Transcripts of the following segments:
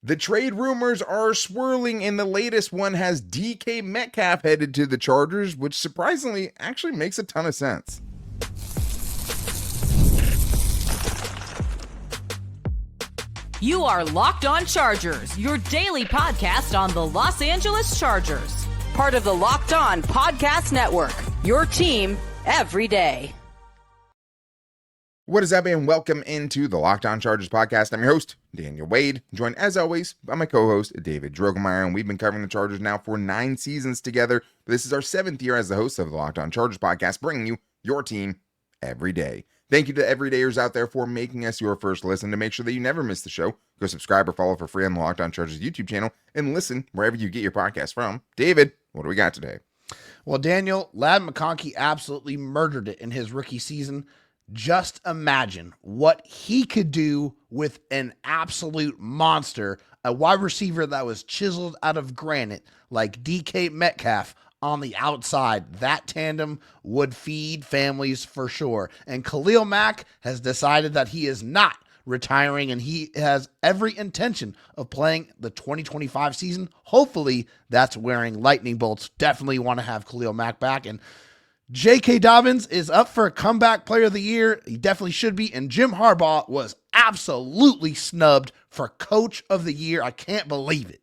The trade rumors are swirling, and the latest one has DK Metcalf headed to the Chargers, which surprisingly actually makes a ton of sense. You are Locked On Chargers, your daily podcast on the Los Angeles Chargers. Part of the Locked On Podcast Network, your team every day. What is up, and welcome into the Locked On Chargers podcast. I'm your host, Daniel Wade, joined as always by my co-host, David Droegemeier, and we've been covering the Chargers now for 9 seasons together. This is our 7th year as the host of the Locked On Chargers podcast, bringing you your team every day. Thank you to everydayers out there for making us your first listen. To make sure that you never miss the show, go subscribe or follow for free on the Locked On Chargers YouTube channel and listen wherever you get your podcast from. David, what do we got today? Well, Daniel, Ladd McConkey absolutely murdered it in his rookie season. Just imagine what he could do with an absolute monster, a wide receiver that was chiseled out of granite like DK Metcalf on the outside. That tandem would feed families for sure. And Khalil Mack has decided that he is not retiring, and he has every intention of playing the 2025 season. Hopefully that's wearing lightning bolts. Definitely want to have Khalil Mack back. And JK Dobbins is up for a comeback player of the year. He definitely should be. And Jim Harbaugh was absolutely snubbed for coach of the year. I can't believe it.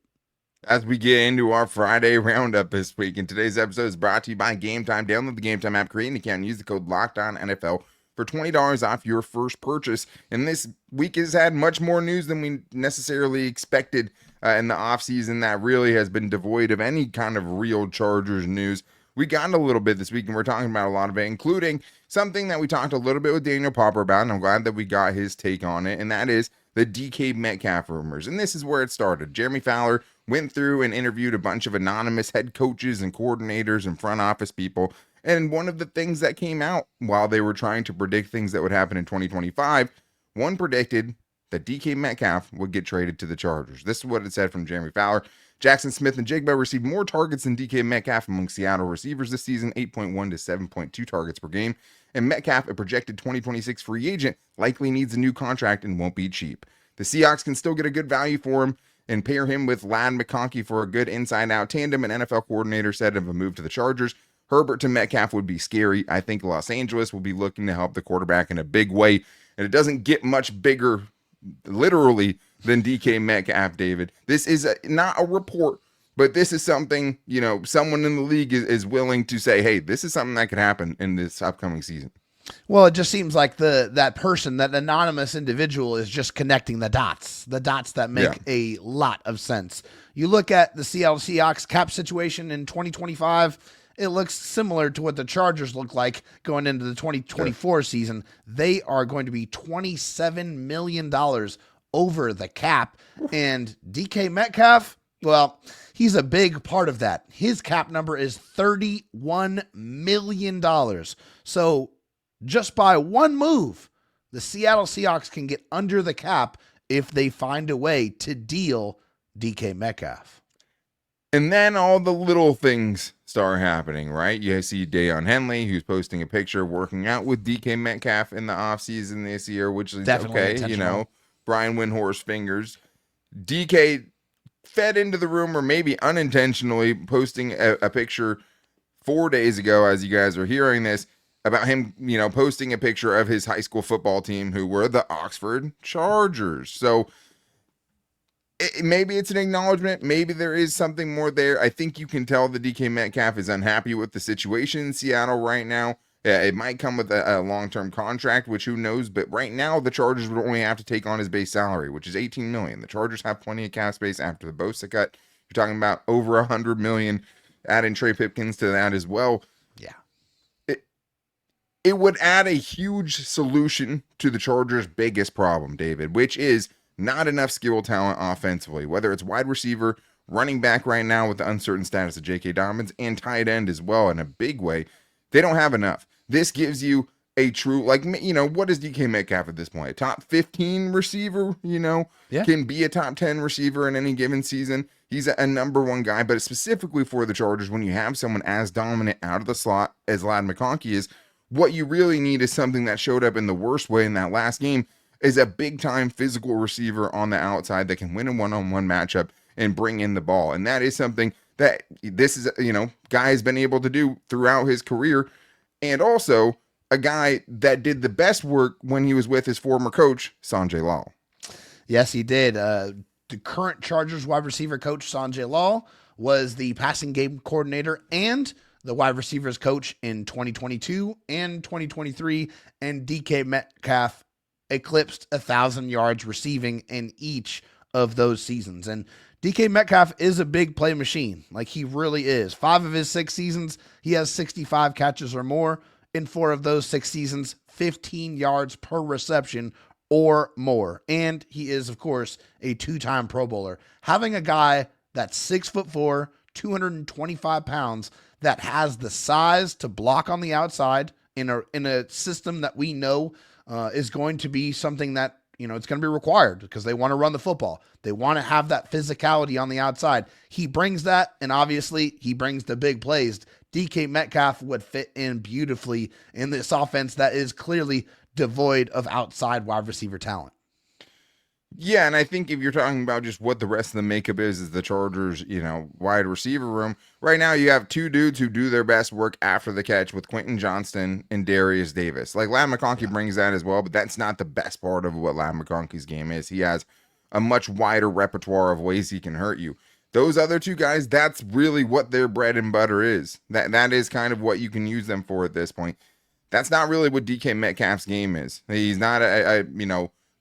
As we get into our Friday roundup this week, and today's episode is brought to you by Game Time. Download the Game Time app, create an account, and use the code LOCKEDONNFL for $20 off your first purchase. And this week has had much more news than we necessarily expected in the offseason that really has been devoid of any kind of real Chargers news. We got a little bit this week, and we're talking about a lot of it, including something that we talked a little bit with Daniel Popper about, and I'm glad that we got his take on it, and that is the DK Metcalf rumors. And this is where it started. Jeremy Fowler went through and interviewed a bunch of anonymous head coaches and coordinators and front office people, and one of the things that came out while they were trying to predict things that would happen in 2025, one predicted that DK Metcalf would get traded to the Chargers. This is what it said from Jeremy Fowler. Jackson Smith and Jigba received more targets than DK Metcalf among Seattle receivers this season, 8.1 to 7.2 targets per game. And Metcalf, a projected 2026 free agent, likely needs a new contract and won't be cheap. The Seahawks can still get a good value for him and pair him with Ladd McConkey for a good inside-out tandem. An NFL coordinator said of a move to the Chargers, Herbert to Metcalf would be scary. I think Los Angeles will be looking to help the quarterback in a big way. And it doesn't get much bigger, literally, than DK Metcalf, David. This is not a report, but this is something, someone in the league is willing to say, hey, this is something that could happen in this upcoming season. Well, it just seems like that person, that anonymous individual, is just connecting the dots that make a lot of sense. You look at the Seattle Seahawks cap situation in 2025, it looks similar to what the Chargers look like going into the 2024 season. They are going to be $27 million over the cap, and DK Metcalf, well, he's a big part of that. His cap number is $31 million. So just by one move, the Seattle Seahawks can get under the cap if they find a way to deal DK Metcalf. And then all the little things start happening, right? You see Deion Henley, who's posting a picture working out with DK Metcalf in the offseason this year, which is definitely okay, Brian Windhorst fingers. DK fed into the rumor, maybe unintentionally, posting a picture 4 days ago, as you guys are hearing this, about him, posting a picture of his high school football team, who were the Oxford Chargers. So maybe it's an acknowledgement. Maybe there is something more there. I think you can tell that DK Metcalf is unhappy with the situation in Seattle right now. It might come with a long-term contract, which who knows, but right now the Chargers would only have to take on his base salary, which is $18 million. The Chargers have plenty of cap space after the Bosa cut. You're talking about over $100 million, adding Trey Pipkins to that as well. Yeah. It would add a huge solution to the Chargers' biggest problem, David, which is not enough skill talent offensively, whether it's wide receiver, running back right now with the uncertain status of JK Dobbins, and tight end as well in a big way. They don't have enough. This gives you a true, what is DK Metcalf at this point? A top 15 receiver, can be a top 10 receiver in any given season. He's a number one guy, but specifically for the Chargers, when you have someone as dominant out of the slot as Ladd McConkey is, what you really need is something that showed up in the worst way in that last game is a big-time physical receiver on the outside that can win a one-on-one matchup and bring in the ball. And that is something that this is, guy has been able to do throughout his career. And also a guy that did the best work when he was with his former coach, Sanjay Lal. Yes, he did. The current Chargers wide receiver coach, Sanjay Lal, was the passing game coordinator and the wide receivers coach in 2022 and 2023. And DK Metcalf eclipsed 1,000 yards receiving in each of those seasons. And DK Metcalf is a big play machine. Like, he really is. 5 of his 6 seasons, he has 65 catches or more. In 4 of those 6 seasons, 15 yards per reception or more. And he is, of course, a 2-time Pro Bowler. Having a guy that's 6'4", 225 pounds, that has the size to block on the outside in a system that we know is going to be something that, it's going to be required because they want to run the football. They want to have that physicality on the outside. He brings that, and obviously he brings the big plays. DK Metcalf would fit in beautifully in this offense that is clearly devoid of outside wide receiver talent. Yeah, and I think if you're talking about just what the rest of the makeup is the Chargers, wide receiver room, right now you have 2 dudes who do their best work after the catch with Quentin Johnston and Darius Davis. Like, Ladd McConkey brings that as well, but that's not the best part of what Ladd McConkey's game is. He has a much wider repertoire of ways he can hurt you. Those other 2 guys, that's really what their bread and butter is. That is kind of what you can use them for at this point. That's not really what DK Metcalf's game is. He's not a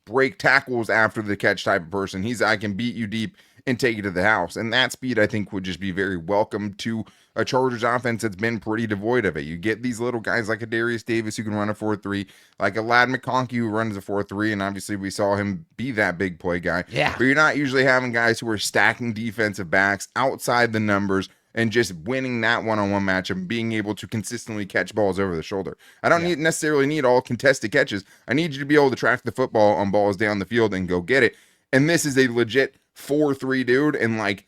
break tackles after the catch type of person. I can beat you deep and take you to the house. And that speed, I think, would just be very welcome to a Chargers offense that's been pretty devoid of it. You get these little guys like a Darius Davis who can run a 4.3, like a Ladd McConkey who runs a 4.3, and obviously we saw him be that big play guy. Yeah. But you're not usually having guys who are stacking defensive backs outside the numbers and just winning that one-on-one matchup and being able to consistently catch balls over the shoulder. I don't necessarily need all contested catches. I need you to be able to track the football on balls down the field and go get it. And this is a legit 4.3 dude and like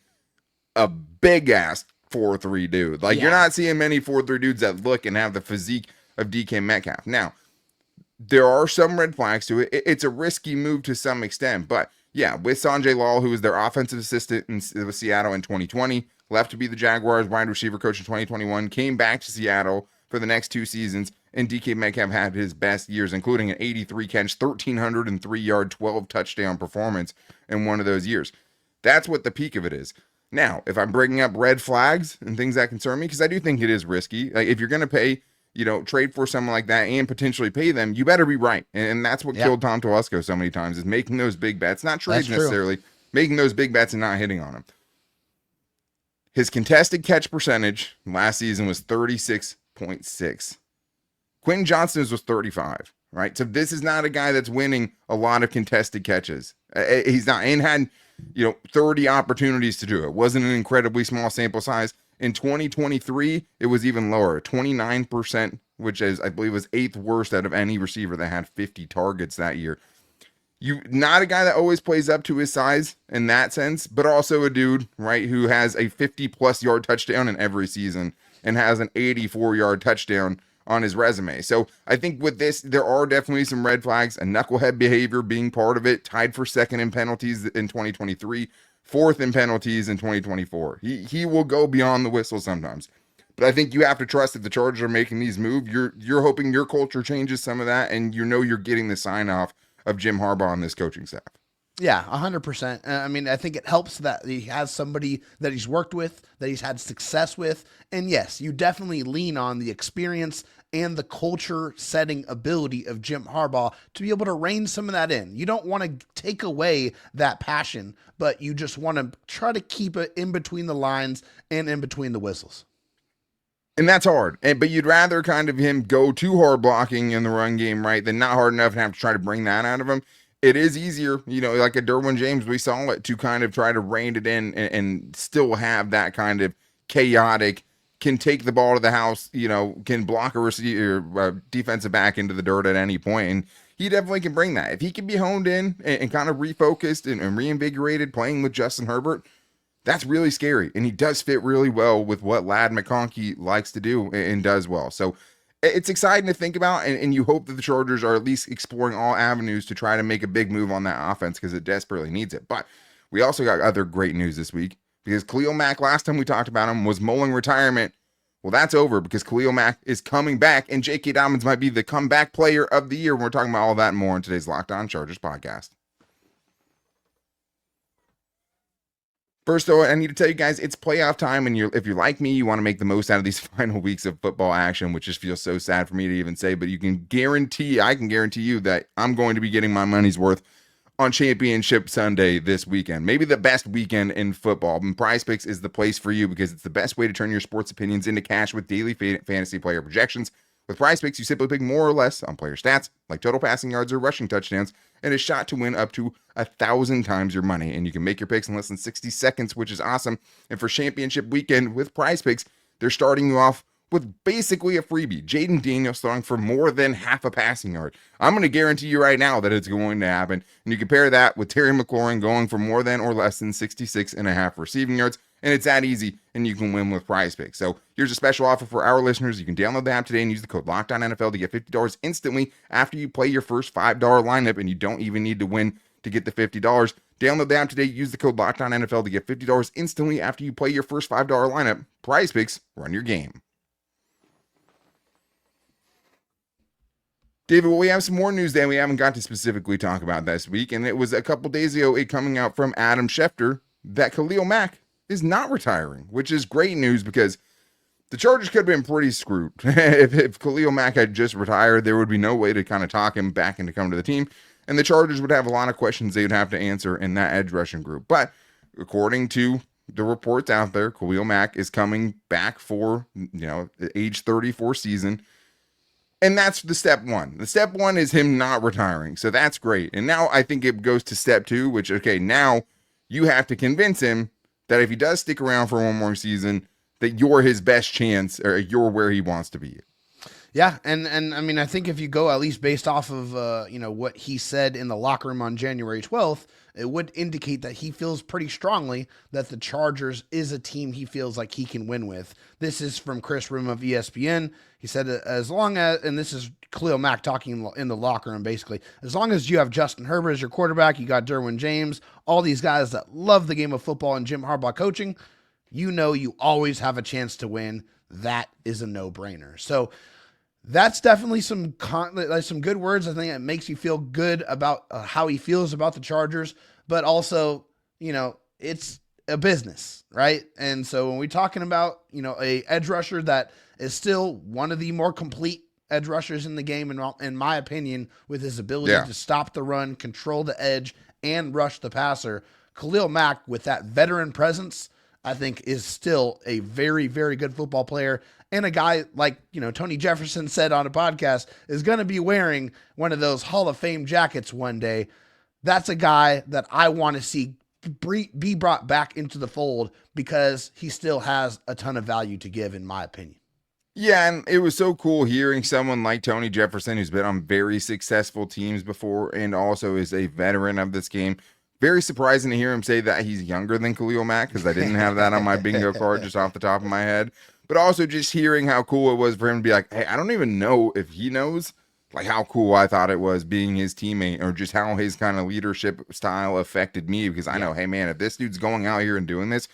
a big-ass 4.3 dude. Like, you're not seeing many 4.3 dudes that look and have the physique of DK Metcalf. Now, there are some red flags to it. It's a risky move to some extent. But, yeah, with Sanjay Lal, who was their offensive assistant in Seattle in 2020, left to be the Jaguars wide receiver coach in 2021, came back to Seattle for the next 2 seasons, and DK Metcalf had his best years, including an 83 catch, 1,303 yard, 12 touchdown performance in one of those years. That's what the peak of it is. Now, if I'm bringing up red flags and things that concern me, because I do think it is risky, like if you're going to pay, trade for someone like that and potentially pay them, you better be right. And that's what killed Tom Telesco so many times, is making those big bets, not trades necessarily, making those big bets and not hitting on them. His contested catch percentage last season was 36.6. Quentin Johnston's was 35, right? So this is not a guy that's winning a lot of contested catches. He's not, and had, 30 opportunities to do it. Wasn't an incredibly small sample size. In 2023, it was even lower, 29%, which is, I believe, was 8th worst out of any receiver that had 50 targets that year. You not a guy that always plays up to his size in that sense, but also a dude, right, who has a 50-plus yard touchdown in every season and has an 84-yard touchdown on his resume. So I think with this, there are definitely some red flags, a knucklehead behavior being part of it, tied for 2nd in penalties in 2023, 4th in penalties in 2024. He will go beyond the whistle sometimes. But I think you have to trust that the Chargers are making these moves. You're hoping your culture changes some of that, and you're getting the sign-off of Jim Harbaugh on this coaching staff. Yeah, 100%. I mean, I think it helps that he has somebody that he's worked with, that he's had success with. And yes, you definitely lean on the experience and the culture setting ability of Jim Harbaugh to be able to rein some of that in. You don't want to take away that passion, but you just want to try to keep it in between the lines and in between the whistles. And that's hard. But you'd rather kind of him go too hard blocking in the run game, right, than not hard enough and have to try to bring that out of him. It is easier, like a Derwin James, we saw it, to kind of try to rein it in and still have that kind of chaotic, can take the ball to the house, can block a receiver, defensive back into the dirt at any point. And he definitely can bring that. If he can be honed in and kind of refocused and reinvigorated playing with Justin Herbert, that's really scary. And he does fit really well with what Ladd McConkey likes to do and does well. So it's exciting to think about, and you hope that the Chargers are at least exploring all avenues to try to make a big move on that offense because it desperately needs it. But we also got other great news this week because Khalil Mack, last time we talked about him, was mulling retirement. Well, that's over because Khalil Mack is coming back, and JK Dobbins might be the comeback player of the year. We're talking about all that and more in today's Locked On Chargers podcast. First, though, I need to tell you guys, it's playoff time, and if you're like me, you want to make the most out of these final weeks of football action, which just feels so sad for me to even say, but I can guarantee you that I'm going to be getting my money's worth on Championship Sunday this weekend. Maybe the best weekend in football. And PrizePicks is the place for you because it's the best way to turn your sports opinions into cash with daily fantasy player projections. With PrizePicks, you simply pick more or less on player stats, like total passing yards or rushing touchdowns, and a shot to win up to 1,000 times your money. And you can make your picks in less than 60 seconds, which is awesome. And for Championship Weekend with PrizePicks, they're starting you off with basically a freebie. Jaden Daniels throwing for more than half a passing yard. I'm going to guarantee you right now that it's going to happen. And you compare that with Terry McLaurin going for more than or less than 66.5 receiving yards. And it's that easy, and you can win with PrizePicks. So here's a special offer for our listeners. You can download the app today and use the code LOCKEDONNFL to get $50 instantly after you play your first $5 lineup, and you don't even need to win to get the $50. Download the app today, use the code LOCKEDONNFL to get $50 instantly after you play your first $5 lineup. PrizePicks, run your game. David, well, we have some more news that we haven't got to specifically talk about this week, and it was a couple days ago, it coming out from Adam Schefter that Khalil Mack is not retiring, which is great news because the Chargers could have been pretty screwed. if Khalil Mack had just retired, there would be no way to kind of talk him back into coming to the team, and the Chargers would have a lot of questions they would have to answer in that edge rushing group. But according to the reports out there, Khalil Mack is coming back for, the age 34 season. And that's the step one. The step one is him not retiring. So that's great. And now I think it goes to step two, which, okay, now you have to convince him that if he does stick around for one more season, that you're his best chance or you're where he wants to be. Yeah, and I mean, I think if you go at least based off of, what he said in the locker room on January 12th, it would indicate that he feels pretty strongly that the Chargers is a team he feels like he can win with. This is from Chris Room of ESPN. He said, as long as, and this is Khalil Mack talking in the locker room, basically, as long as you have Justin Herbert as your quarterback, you got Derwin James, all these guys that love the game of football and Jim Harbaugh coaching, you always have a chance to win. That is a no-brainer. So that's definitely some good words. I think it makes you feel good about how he feels about the Chargers, but also, it's a business, right? And so when we're talking about, a edge rusher that is still one of the more complete edge rushers in the game, in my opinion, with his ability to stop the run, control the edge, and rush the passer, Khalil Mack, with that veteran presence, I think is still a very, very good football player. And a guy like, Tony Jefferson said on a podcast is going to be wearing one of those Hall of Fame jackets one day. That's a guy that I want to see be brought back into the fold because he still has a ton of value to give, in my opinion. Yeah, and it was so cool hearing someone like Tony Jefferson, who's been on very successful teams before and also is a veteran of this game. Very surprising to hear him say that he's younger than Khalil Mack because I didn't have that on my bingo card just off the top of my head. But also just hearing how cool it was for him to be like, hey, I don't even know if he knows like how cool I thought it was being his teammate or just how his kind of leadership style affected me because I know, hey, man, if this dude's going out here and doing this,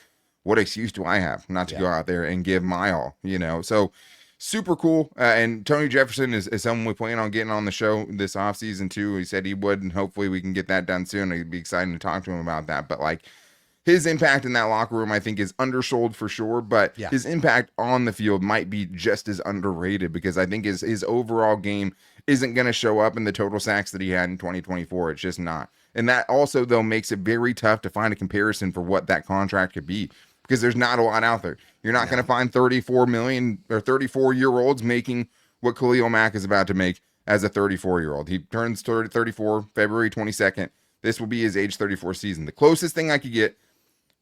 what excuse do I have not to go out there and give my all, So super cool. And Tony Jefferson is someone we plan on getting on the show this offseason too. He said he would, and hopefully we can get that done soon. It'd be exciting to talk to him about that. But like his impact in that locker room, I think, is undersold for sure. But his impact on the field might be just as underrated because I think his overall game isn't going to show up in the total sacks that he had in 2024. It's just not. And that also, though, makes it very tough to find a comparison for what that contract could be. Because there's not a lot out there. You're not going to find 34 million or 34-year-olds making what Khalil Mack is about to make as a 34-year-old. He turns 34 February 22nd. This will be his age 34 season. The closest thing I could get,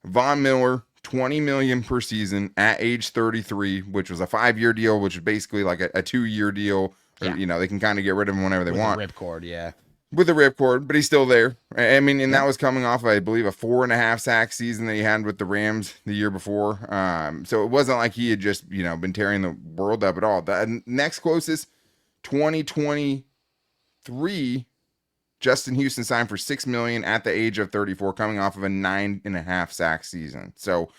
Von Miller, $20 million per season at age 33, which was a 5-year deal, which is basically like a 2-year deal. Or, they can kind of get rid of him whenever they want. Ripcord, yeah. with a ripcord, but he's still there. I mean, and Yeah. that was coming off, I believe, a 4.5 sack season that he had with the Rams the year before. So it wasn't like he had just, been tearing the world up at all. The next closest, 2023, Justin Houston signed for $6 million at the age of 34, coming off of a 9.5 sack season. So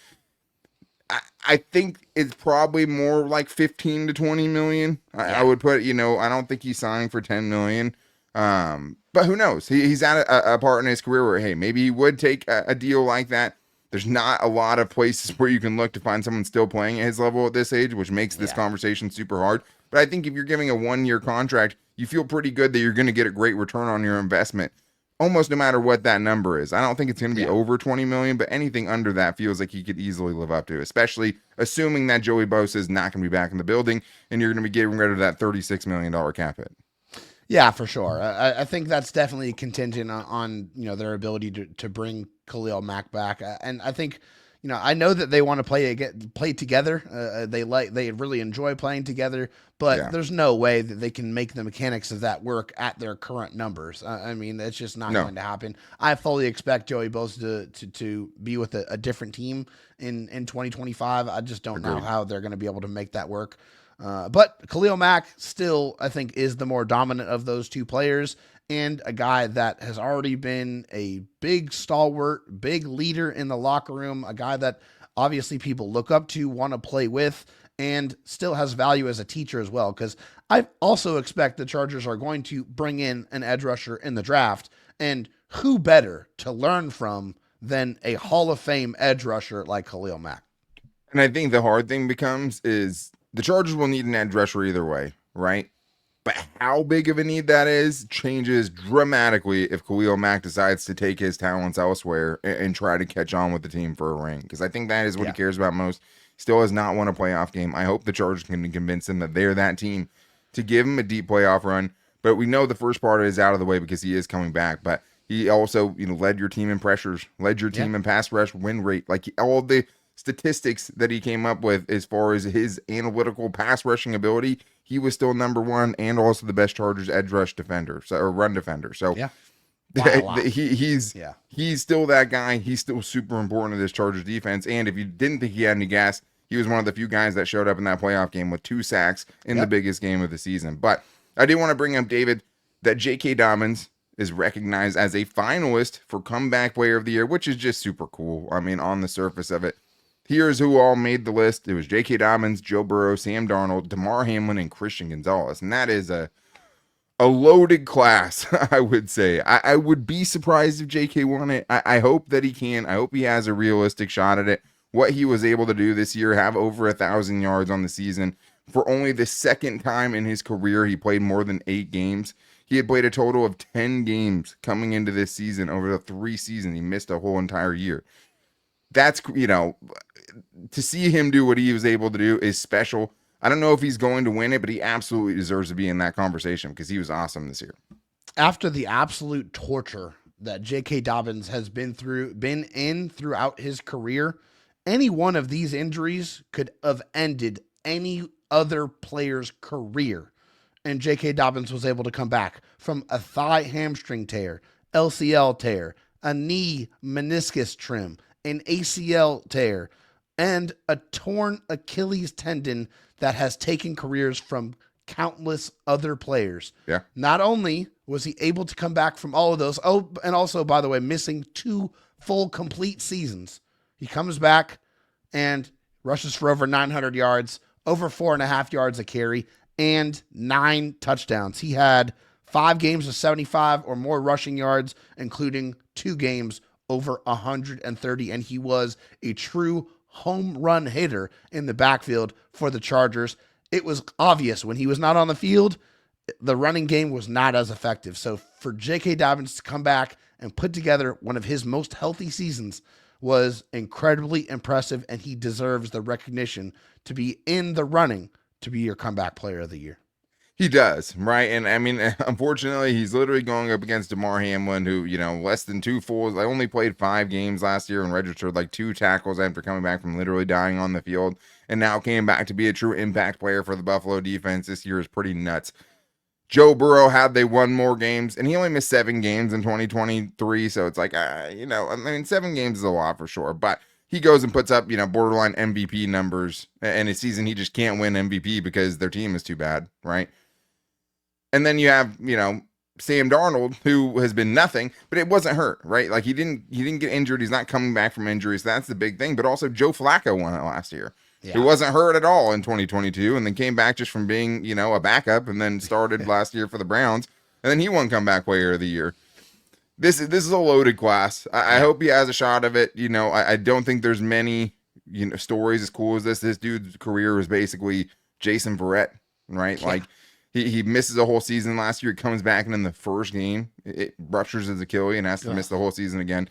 I think it's probably more like 15 to 20 million. I would put, I don't think he's signing for 10 million. But who knows? He's at a part in his career where, hey, maybe he would take a deal like that. There's not a lot of places where you can look to find someone still playing at his level at this age, which makes this conversation super hard. But I think if you're giving a 1-year contract, you feel pretty good that you're going to get a great return on your investment, almost no matter what that number is. I don't think it's going to be over 20 million, but anything under that feels like he could easily live up to, especially assuming that Joey Bosa is not going to be back in the building and you're going to be getting rid of that $36 million cap hit. Yeah, for sure. I think that's definitely contingent on their ability to bring Khalil Mack back. And I think, I know that they want to play together. They really enjoy playing together, but there's no way that they can make the mechanics of that work at their current numbers. I mean, it's just not going to happen. I fully expect Joey Bosa to be with a different team in 2025. I just don't know how they're going to be able to make that work. But Khalil Mack still, I think, is the more dominant of those two players, and a guy that has already been a big stalwart, big leader in the locker room, a guy that obviously people look up to, want to play with, and still has value as a teacher as well. Because I also expect the Chargers are going to bring in an edge rusher in the draft, and who better to learn from than a Hall of Fame edge rusher like Khalil Mack? And I think the hard thing becomes is the Chargers will need an edge rusher either way, right? But how big of a need that is changes dramatically if Khalil Mack decides to take his talents elsewhere and try to catch on with the team for a ring. Because I think that is what he cares about most. Still has not won a playoff game. I hope the Chargers can convince him that they're that team to give him a deep playoff run. But we know the first part is out of the way because he is coming back. But he also, led your team in pressures, led your team in pass rush win rate. Like all the statistics that he came up with as far as his analytical pass rushing ability, he was still number one and also the best Chargers edge rush defender, or run defender. So he's still that guy. He's still super important to this Chargers defense. And if you didn't think he had any gas, he was one of the few guys that showed up in that playoff game with 2 sacks in the biggest game of the season. But I did want to bring up, David, that JK Dobbins is recognized as a finalist for Comeback Player of the Year, which is just super cool. I mean, on the surface of it. Here's who all made the list. It was J.K. Dobbins, Joe Burrow, Sam Darnold, Damar Hamlin, and Christian Gonzalez. And that is a loaded class, I would say. I would be surprised if J.K. won it. I hope that he can. I hope he has a realistic shot at it. What he was able to do this year, have over 1,000 yards on the season. For only the second time in his career, he played more than 8 games. He had played a total of 10 games coming into this season. Over the 3 seasons, he missed a whole entire year. That's, to see him do what he was able to do is special. I don't know if he's going to win it, but he absolutely deserves to be in that conversation because he was awesome this year. After the absolute torture that J.K. Dobbins has been in throughout his career, any one of these injuries could have ended any other player's career. And J.K. Dobbins was able to come back from a thigh hamstring tear, LCL tear, a knee meniscus trim, an ACL tear, and a torn Achilles tendon that has taken careers from countless other players. Yeah. Not only was he able to come back from all of those, and also, by the way, missing 2 full complete seasons, he comes back and rushes for over 900 yards, over 4.5 yards a carry, and 9 touchdowns. He had 5 games of 75 or more rushing yards, including 2 games over 130, and he was a true home run hitter in the backfield for the Chargers. It was obvious when he was not on the field, the running game was not as effective. So for J.K. Dobbins to come back and put together one of his most healthy seasons was incredibly impressive, and he deserves the recognition to be in the running to be your Comeback Player of the Year. He does, right? And I mean, unfortunately, he's literally going up against Damar Hamlin, who, less than 2 fulls. I only played 5 games last year and registered like 2 tackles after coming back from literally dying on the field, and now came back to be a true impact player for the Buffalo defense this year is pretty nuts. Joe Burrow, had they won more games, and he only missed 7 games in 2023. So it's like, 7 games is a lot for sure. But he goes and puts up, borderline MVP numbers, and a season he just can't win MVP because their team is too bad, right? And then you have, Sam Darnold, who has been nothing, but it wasn't hurt, right? Like he didn't get injured. He's not coming back from injuries. So that's the big thing. But also Joe Flacco won it last year. Yeah. He wasn't hurt at all in 2022 and then came back just from being, a backup and then started last year for the Browns. And then he won comeback player of the year. This is a loaded class. I hope he has a shot of it. I don't think there's many, stories as cool as this. This dude's career was basically Jason Verrett, right? Yeah. Like he misses a whole season last year. He comes back and in the first game, it ruptures his Achilles and has to miss the whole season again.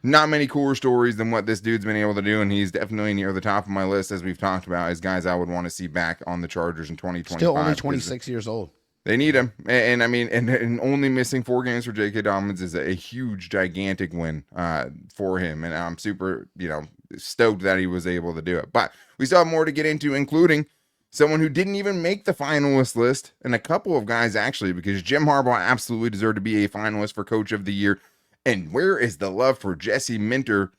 Not many cooler stories than what this dude's been able to do, and he's definitely near the top of my list, as we've talked about, as guys I would want to see back on the Chargers in 2025. Still only 26 years old. They need him. And only missing 4 games for JK Dobbins is a huge, gigantic win for him. And I'm super, stoked that he was able to do it. But we still have more to get into, including someone who didn't even make the finalist list, and a couple of guys actually, because Jim Harbaugh absolutely deserved to be a finalist for Coach of the Year. And where is the love for Jesse Minter?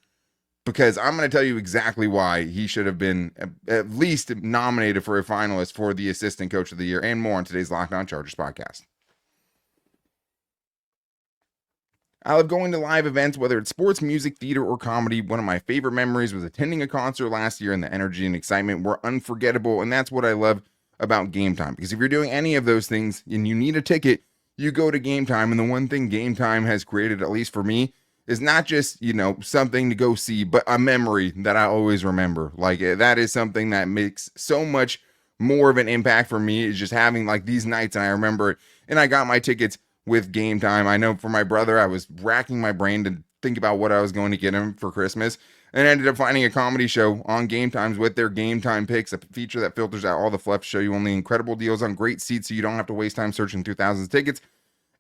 Because I'm going to tell you exactly why he should have been at least nominated for a finalist for the Assistant Coach of the Year, and more on today's Locked On Chargers podcast. I love going to live events, whether it's sports, music, theater, or comedy. One of my favorite memories was attending a concert last year, and the energy and excitement were unforgettable. And that's what I love about Game Time. Because if you're doing any of those things and you need a ticket, you go to Game Time. And the one thing Game Time has created, at least for me, is not just, something to go see, but a memory that I always remember. Like, that is something that makes so much more of an impact for me, is just having like these nights, and I remember it. And I got my tickets with Game Time. I know for my brother, I was racking my brain to think about what I was going to get him for Christmas, and I ended up finding a comedy show on Game Times with their Game Time picks, a feature that filters out all the fluff, show you only incredible deals on great seats so you don't have to waste time searching through thousands of tickets.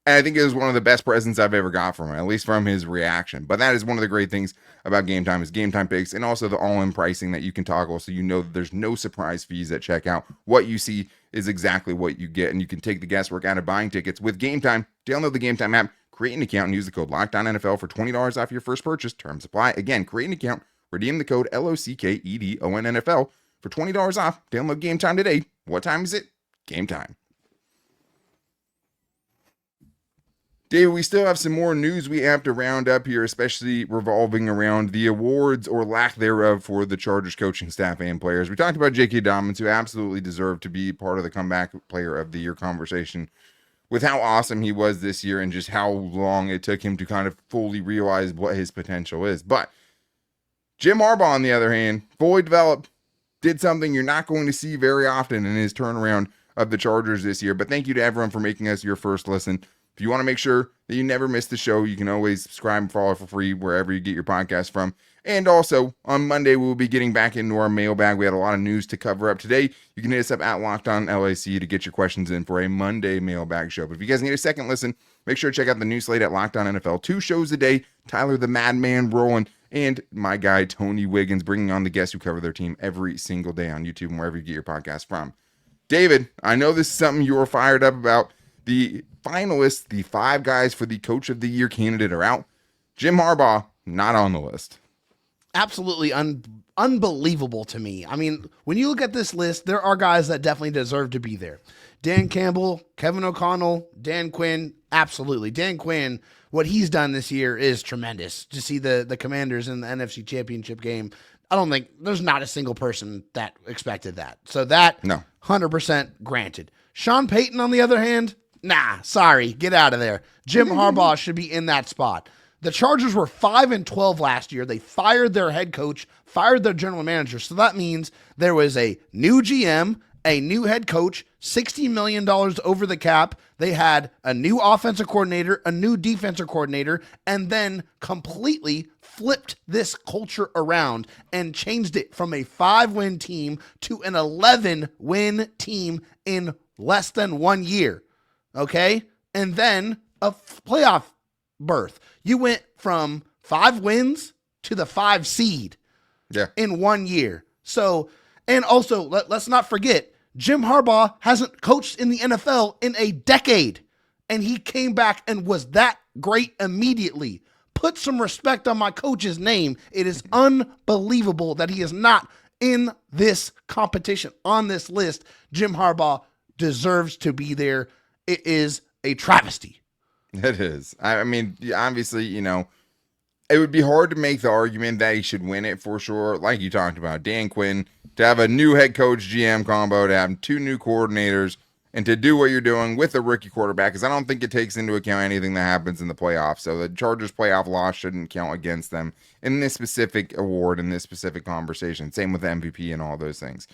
And I think it was one of the best presents I've ever got from him, at least from his reaction. But that is one of the great things about Game Time, is Game Time picks, and also the all-in pricing that you can toggle, so that there's no surprise fees at checkout. What you see is exactly what you get, and you can take the guesswork out of buying tickets with Game Time. Download the Game Time app, create an account, and use the code LOCKEDONNFL for $20 off your first purchase. Terms apply. Again, create an account, redeem the code LOCKEDONNFL for $20 off. Download Game Time today. What time is it? Game Time. Dave, we still have some more news we have to round up here, especially revolving around the awards or lack thereof for the Chargers coaching staff and players. We talked about JK Dobbins, who absolutely deserved to be part of the comeback player of the year conversation, with how awesome he was this year and just how long it took him to kind of fully realize what his potential is. But Jim Harbaugh, on the other hand, fully developed, did something you're not going to see very often in his turnaround of the Chargers this year. But thank you to everyone for making us your first listen. If you want to make sure that you never miss the show, you can always subscribe and follow for free wherever you get your podcast from. And also, on Monday, we'll be getting back into our mailbag. We had a lot of news to cover up today. You can hit us up at Locked On LAC to get your questions in for a Monday mailbag show. But if you guys need a second listen, make sure to check out the new slate at Locked On NFL. 2 shows a day. Tyler the Madman Rowland and my guy Tony Wiggins, bringing on the guests who cover their team every single day on YouTube and wherever you get your podcast from. David, I know this is something you're fired up about. The finalists, the 5 guys for the Coach of the Year candidate, are out. Jim Harbaugh, not on the list. Absolutely unbelievable to me. I mean, when you look at this list, there are guys that definitely deserve to be there. Dan Campbell, Kevin O'Connell, Dan Quinn, absolutely. Dan Quinn, what he's done this year is tremendous. To see the Commanders in the NFC Championship game, I don't think there's not a single person that expected that. So that, no, 100% granted. Sean Payton, on the other hand, nah, sorry, get out of there. Jim Harbaugh should be in that spot. The Chargers were 5-12 last year. They fired their head coach, fired their general manager. So that means there was a new GM, a new head coach, $60 million over the cap. They had a new offensive coordinator, a new defensive coordinator, and then completely flipped this culture around and changed it from a 5-win team to an 11-win team in less than 1 year. Okay? And then a playoff berth. You went from 5 wins to the 5 seed in 1 year. So, and also, let's not forget, Jim Harbaugh hasn't coached in the NFL in a decade, and he came back and was that great immediately. Put some respect on my coach's name. It is unbelievable that he is not in this competition, on this list. Jim Harbaugh deserves to be there. It is a travesty. It is. I mean, obviously, it would be hard to make the argument that he should win it for sure. Like you talked about, Dan Quinn, to have a new head coach GM combo, to have 2 new coordinators, and to do what you're doing with a rookie quarterback, because I don't think it takes into account anything that happens in the playoffs. So the Chargers playoff loss shouldn't count against them in this specific award, in this specific conversation. Same with MVP and all those things.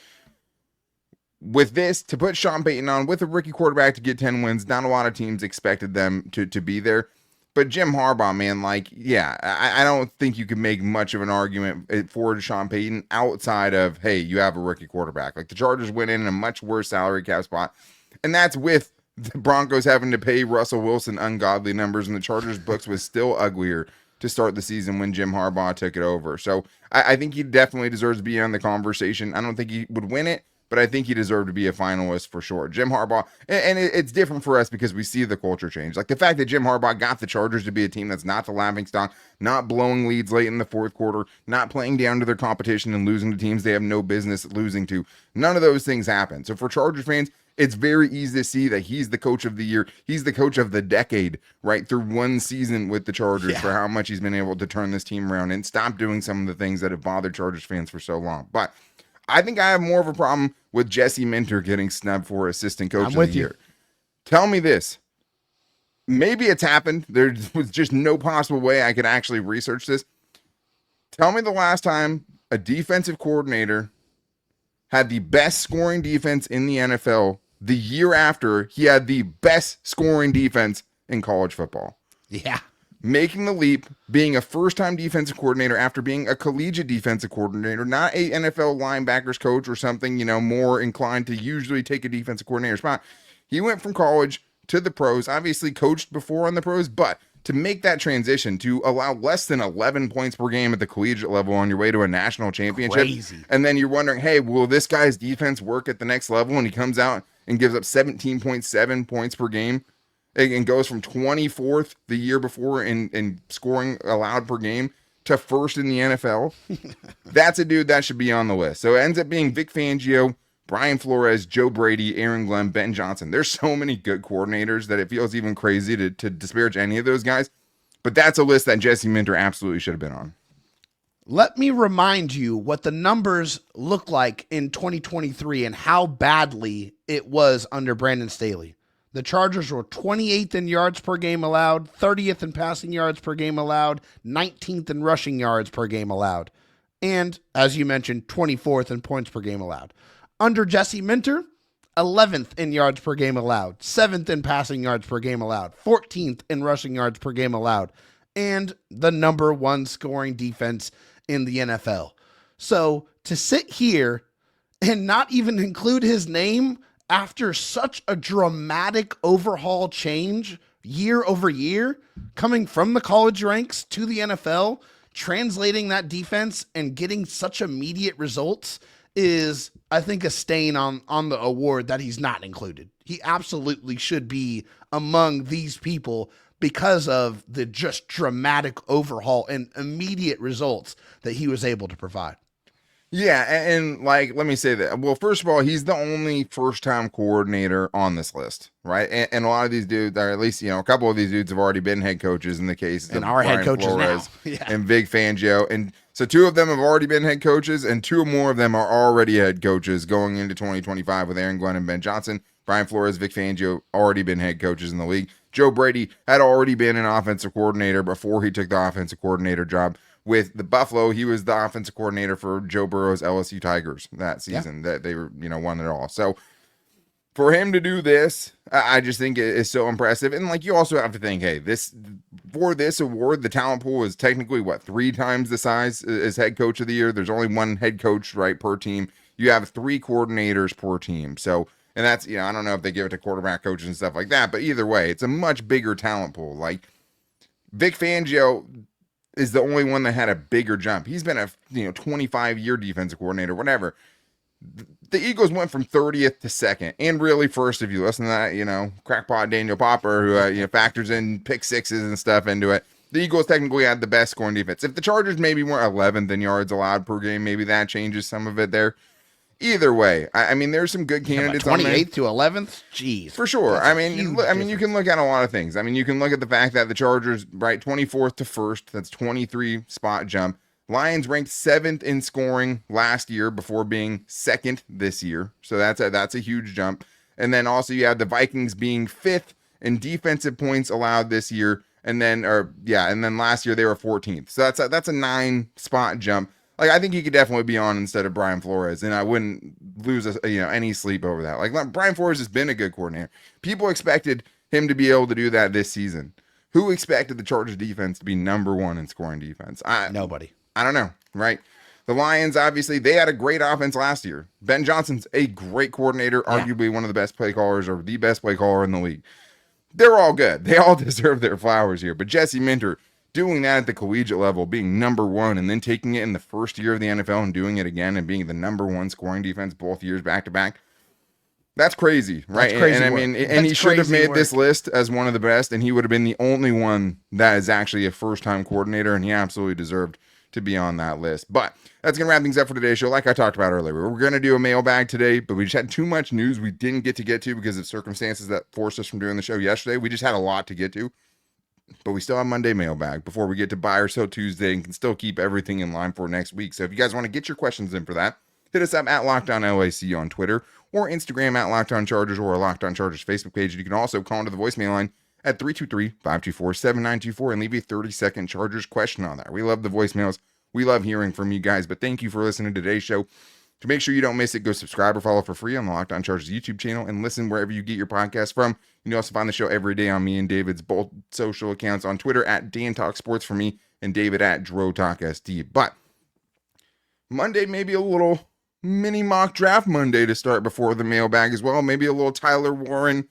With this, to put Sean Payton on with a rookie quarterback to get 10 wins, not a lot of teams expected them to be there. But Jim Harbaugh, man, I don't think you can make much of an argument for Sean Payton outside of, hey, you have a rookie quarterback. Like, the Chargers went in a much worse salary cap spot, and that's with the Broncos having to pay Russell Wilson ungodly numbers, and the Chargers' books was still uglier to start the season when Jim Harbaugh took it over. So I think he definitely deserves to be on the conversation. I don't think he would win it, but I think he deserved to be a finalist for sure. Jim Harbaugh, and it's different for us because we see the culture change. Like the fact that Jim Harbaugh got the Chargers to be a team that's not the laughingstock, not blowing leads late in the fourth quarter, not playing down to their competition and losing to teams they have no business losing to. None of those things happen. So for Chargers fans, it's very easy to see that he's the coach of the year. He's the coach of the decade, right? Through one season with the Chargers for how much he's been able to turn this team around and stop doing some of the things that have bothered Chargers fans for so long. But I think I have more of a problem with Jesse Minter getting snubbed for assistant coach of the year. Tell me this. Maybe it's happened. There was just no possible way I could actually research this. Tell me the last time a defensive coordinator had the best scoring defense in the NFL the year after he had the best scoring defense in college football. Yeah. Making the leap, being a first-time defensive coordinator after being a collegiate defensive coordinator, not a NFL linebackers coach or something, more inclined to usually take a defensive coordinator spot. He went from college to the pros, obviously coached before on the pros, but to make that transition, to allow less than 11 points per game at the collegiate level on your way to a national championship. Crazy. And then you're wondering, hey, will this guy's defense work at the next level? And he comes out and gives up 17.7 points per game. And goes from 24th the year before in scoring allowed per game to first in the NFL. That's a dude that should be on the list. So it ends up being Vic Fangio, Brian Flores, Joe Brady, Aaron Glenn, Ben Johnson. There's so many good coordinators that it feels even crazy to disparage any of those guys. But that's a list that Jesse Minter absolutely should have been on. Let me remind you what the numbers look like in 2023 and how badly it was under Brandon Staley. The Chargers were 28th in yards per game allowed, 30th in passing yards per game allowed, 19th in rushing yards per game allowed, and, as you mentioned, 24th in points per game allowed. Under Jesse Minter, 11th in yards per game allowed, 7th in passing yards per game allowed, 14th in rushing yards per game allowed, and the number 1 scoring defense in the NFL. So to sit here and not even include his name after such a dramatic overhaul change year over year, coming from the college ranks to the NFL, translating that defense and getting such immediate results is, I think, a stain on the award that he's not included. He absolutely should be among these people because of the just dramatic overhaul and immediate results that he was able to provide. Yeah, and let me say that. Well, first of all, he's the only first-time coordinator on this list, right? And a lot of these dudes, or at least, a couple of these dudes have already been head coaches in the case of our Brian head coaches Flores now. Yeah. and Vic Fangio. And so 2 of them have already been head coaches, and 2 more of them are already head coaches going into 2025 with Aaron Glenn and Ben Johnson. Brian Flores, Vic Fangio, already been head coaches in the league. Joe Brady had already been an offensive coordinator before he took the offensive coordinator job. With the Buffalo, he was the offensive coordinator for Joe Burrow's LSU Tigers that season that they were, won it all. So for him to do this, I just think it is so impressive. And you also have to think, hey, for this award, the talent pool is technically 3 times the size as head coach of the year. There's only 1 head coach, right, per team. You have 3 coordinators per team. So, and that's, I don't know if they give it to quarterback coaches and stuff like that, but either way, it's a much bigger talent pool. Vic Fangio is the only one that had a bigger jump. He's been a 25-year defensive coordinator, whatever. The Eagles went from 30th to 2nd, and really first if you listen to that, crackpot Daniel Popper, who factors in pick sixes and stuff into it. The Eagles technically had the best scoring defense. If the Chargers maybe weren't 11th in yards allowed per game, maybe that changes some of it there. Either way, I mean, there's some good candidates on there. 28th to 11th? Jeez. For sure. I mean, you can look at a lot of things. I mean, you can look at the fact that the Chargers, right, 24th to 1st, that's 23 spot jump. Lions ranked 7th in scoring last year before being 2nd this year. So that's a huge jump. And then also you have the Vikings being 5th in defensive points allowed this year. And then last year they were 14th. So that's a 9 spot jump. Like, I think he could definitely be on instead of Brian Flores, and I wouldn't lose any sleep over that. Like, Brian Flores has been a good coordinator. People expected him to be able to do that this season. Who expected the Chargers defense to be number 1 in scoring defense? Nobody. I don't know, right? The Lions, obviously, they had a great offense last year. Ben Johnson's a great coordinator, arguably one of the best play callers or the best play caller in the league. They're all good. They all deserve their flowers here. But Jesse Minter, doing that at the collegiate level, being number 1, and then taking it in the first year of the NFL and doing it again and being the number 1 scoring defense both years back to back. That's crazy, right? That's crazy and I mean, and he should have made this list as one of the best, and he would have been the only one that is actually a first-time coordinator, and he absolutely deserved to be on that list. But that's going to wrap things up for today's show. Like I talked about earlier, we're going to do a mailbag today, but we just had too much news we didn't get to because of circumstances that forced us from doing the show yesterday. We just had a lot to get to. But we still have Monday mailbag before we get to Buy or Sell Tuesday and can still keep everything in line for next week. So if you guys want to get your questions in for that, hit us up at LockedOnLAC on Twitter or Instagram at LockedOnChargers or Locked On Chargers Facebook page. You can also call into the voicemail line at 323-524-7924 and leave a 30-second Chargers question on there. We love the voicemails. We love hearing from you guys. But thank you for listening to today's show. To make sure you don't miss it, go subscribe or follow for free on the Locked On Chargers YouTube channel and listen wherever you get your podcast from. You can also find the show every day on me and David's both social accounts on Twitter at Dan Talk Sports for me and David at Dro Talk SD. But Monday, maybe a little mini mock draft Monday to start before the mailbag as well. Maybe a little Tyler Warren,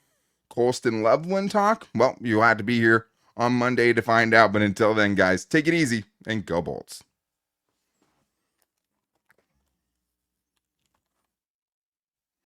Colston Loveland talk. Well, you'll have to be here on Monday to find out. But until then, guys, take it easy and go Bolts.